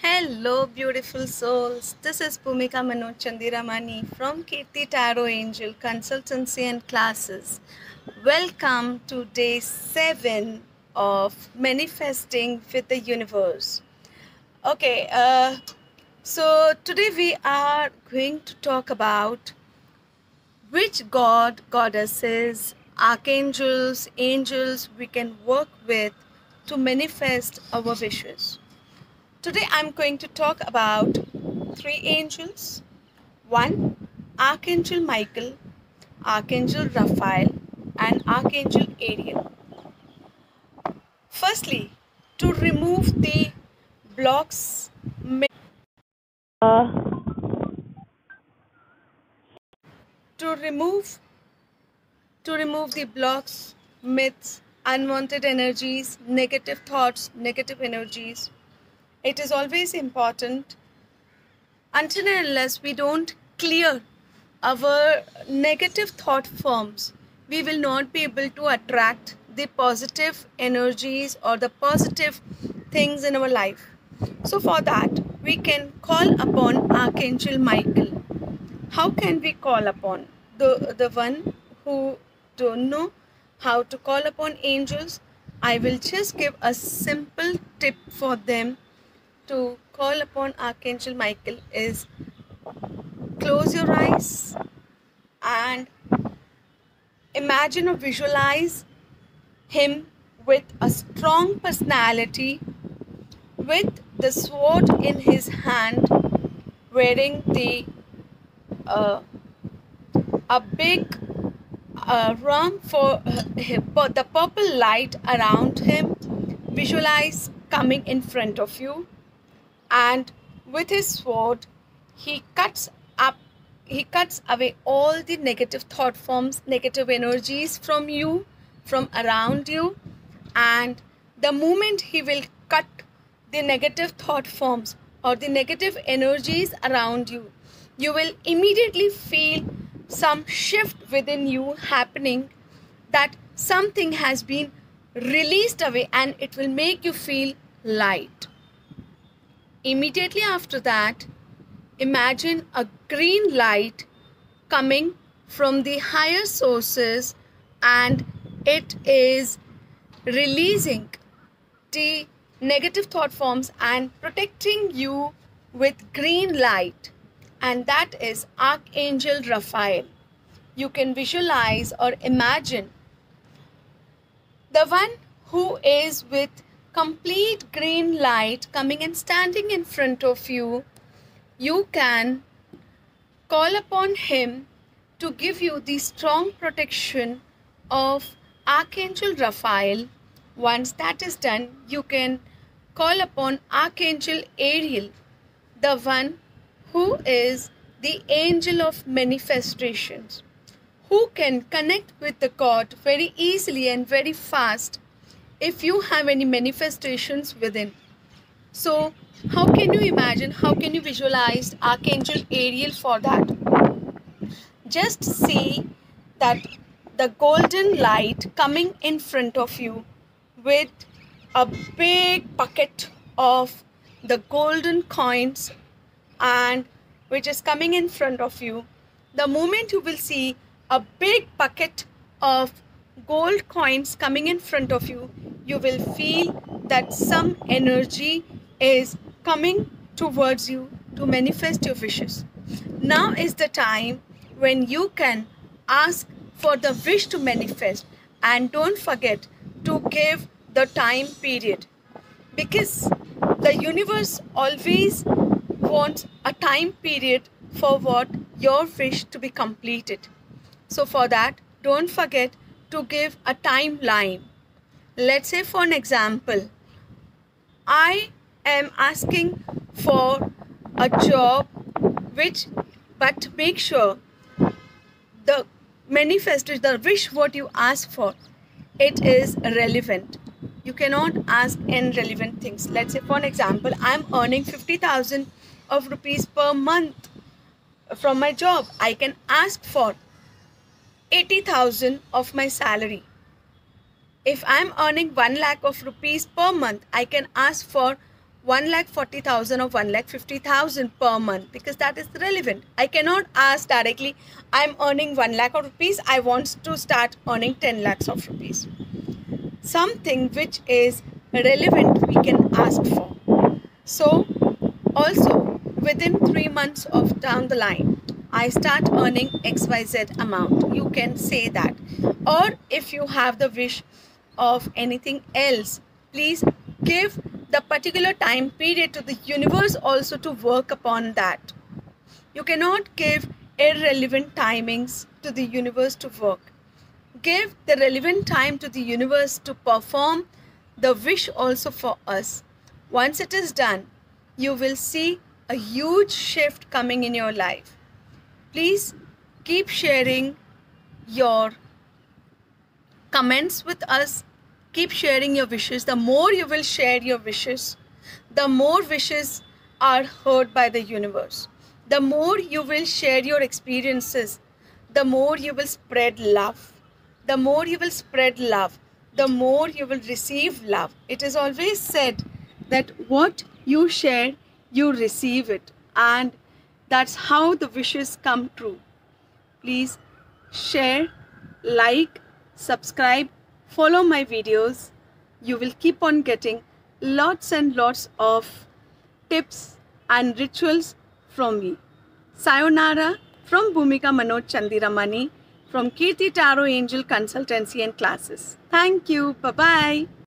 Hello, beautiful souls. This is Bhumika Manoj Chandiramani from Kirti Tarot Angel Consultancy and Classes. Welcome to day 7 of Manifesting with the Universe. Okay, so today we are going to talk about which god, goddesses, archangels, angels we can work with to manifest our wishes. Today I'm going to talk about three angels. One, Archangel Michael, Archangel Raphael, and Archangel Ariel. Firstly, to remove the blocks, uh, to remove to remove the blocks, myths, unwanted energies, negative thoughts, negative energies. It is always important until and unless we don't clear our negative thought forms, we will not be able to attract the positive energies or the positive things in our life. So for that, we can call upon Archangel Michael. How can we call upon the one who don't know how to call upon angels? I will just give a simple tip for them to call upon Archangel Michael is close your eyes and imagine or visualize him with a strong personality with the sword in his hand, wearing uh, a big ram for the purple light around him. Visualize coming in front of you, and with his sword he cuts away all the negative thought forms, negative energies from you, from around you. And the moment he will cut the negative thought forms or the negative energies around you, you will immediately feel some shift within you happening, that something has been released away, and it will make you feel light. Immediately after that, imagine a green light coming from the higher sources, and it is releasing the negative thought forms and protecting you with green light, and that is Archangel Raphael. You can visualize or imagine the one who is with complete green light coming and standing in front of you. You can call upon him to give you the strong protection of Archangel Raphael. Once that is done, you can call upon Archangel Ariel, the one who is the angel of manifestations, who can connect with the God very easily and very fast if you have any manifestations within. So, how can you imagine, how can you visualize Archangel Ariel for that? Just see that the golden light coming in front of you with a big bucket of the golden coins, and which is coming in front of you. The moment you will see a big bucket of gold coins coming in front of you, you will feel that some energy is coming towards you to manifest your wishes. Now is the time when you can ask for the wish to manifest, and don't forget to give the time period, because the universe always wants a time period for what your wish to be completed. So for that, don't forget to give a timeline. Let's say, for an example, I am asking for a job, but make sure the manifestation, the wish what you ask for, it is relevant. You cannot ask irrelevant things. Let's say, for an example, I'm earning 50,000 of rupees per month from my job. I can ask for 80,000 of my salary. If I'm earning 1 lakh of rupees per month, I can ask for 1,40,000 or 1,50,000 per month, because that is relevant. I cannot ask directly, I'm earning 1 lakh of rupees, I want to start earning 10 lakhs of rupees. Something which is relevant we can ask for. So also within 3 months of down the line, I start earning XYZ amount, you can say that. Or if you have the wish of anything else, please give the particular time period to the universe also to work upon that. You cannot give irrelevant timings to the universe to work. Give the relevant time to the universe to perform the wish also for us. Once it is done, you will see a huge shift coming in your life. Please keep sharing your comments with us. Keep sharing your wishes. The more you will share your wishes, the more wishes are heard by the universe. The more you will share your experiences, the more you will spread love. The more you will spread love, the more you will receive love. It is always said that what you share, you receive it. And that's how the wishes come true. Please share, like, subscribe, follow my videos. You will keep on getting lots and lots of tips and rituals from me. Sayonara from Bhumika Manoj Chandiramani from Kirti Tarot Angel Consultancy and Classes. Thank you. Bye-bye.